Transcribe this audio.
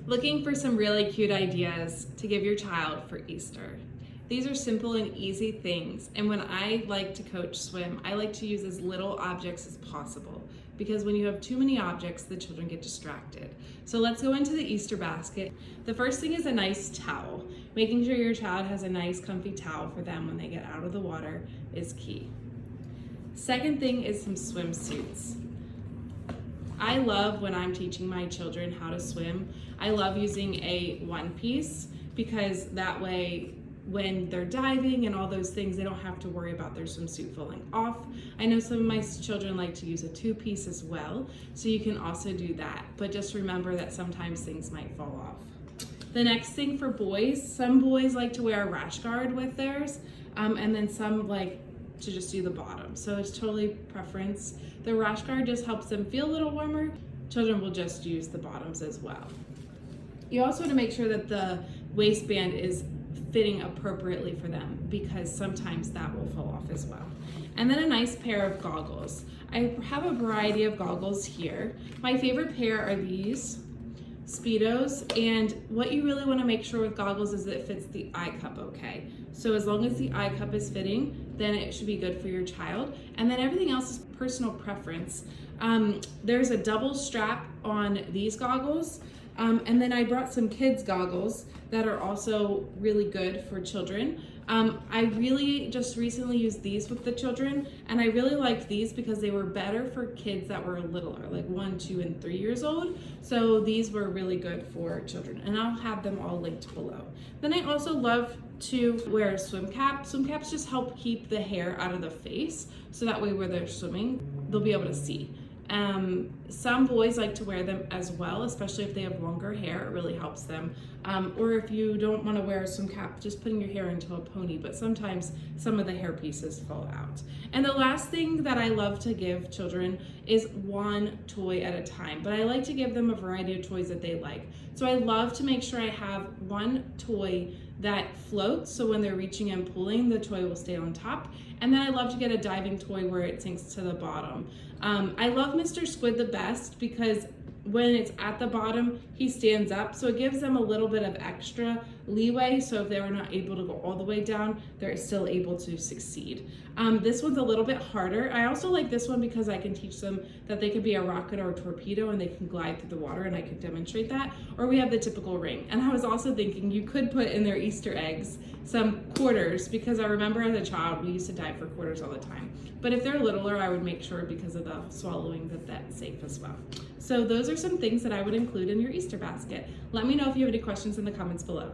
Looking for some really cute ideas to give your child for Easter. These are simple and easy things, and when I like to coach swim, I like to use as little objects as possible, because when you have too many objects, the children get distracted. So let's go into the Easter basket. The first thing is a nice towel. Making sure your child has a nice comfy towel for them when they get out of the water is key. Second thing is some swimsuits. I love when I'm teaching my children how to swim, I love using a one piece, because that way when they're diving and all those things, they don't have to worry about their swimsuit falling off. I know some of my children like to use a two piece as well, so you can also do that, but just remember that sometimes things might fall off. The next thing for boys, some boys like to wear a rash guard with theirs, and then some like to just do the bottom. So it's totally preference. The rash guard just helps them feel a little warmer. Children will just use the bottoms as well. You also want to make sure that the waistband is fitting appropriately for them, because sometimes that will fall off as well. And then a nice pair of goggles. I have a variety of goggles here. My favorite pair are these Speedos, and what you really want to make sure with goggles is that it fits the eye cup okay. So as long as the eye cup is fitting, then it should be good for your child, and then everything else is personal preference. There's a double strap on these goggles, and then I brought some kids goggles that are also really good for children. I really just recently used these with the children, and I really liked these because they were better for kids that were littler, like 1, 2, and 3 years old. So these were really good for children, and I'll have them all linked below. Then I also love to wear a swim cap. Swim caps just help keep the hair out of the face, so that way where they're swimming, they'll be able to see. Some boys like to wear them as well, especially if they have longer hair. It really helps them. Or if you don't want to wear a swim cap, just putting your hair into a pony, but sometimes some of the hair pieces fall out. And the last thing that I love to give children is one toy at a time, but I like to give them a variety of toys that they like. So I love to make sure I have one toy that floats, so when they're reaching and pulling, the toy will stay on top. And then I love to get a diving toy where it sinks to the bottom. I love Mr. Squid the best because when it's at the bottom, he stands up, so it gives them a little bit of extra leeway, so if they were not able to go all the way down, they're still able to succeed. This one's a little bit harder. I also like this one because I can teach them that they could be a rocket or a torpedo and they can glide through the water, and I can demonstrate that. Or we have the typical ring. And I was also thinking you could put in their Easter eggs some quarters, because I remember as a child we used to dive for quarters all the time. But if they're littler, I would make sure, because of the swallowing, that that's safe as well. So those are some things that I would include in your Easter basket. Let me know if you have any questions in the comments below.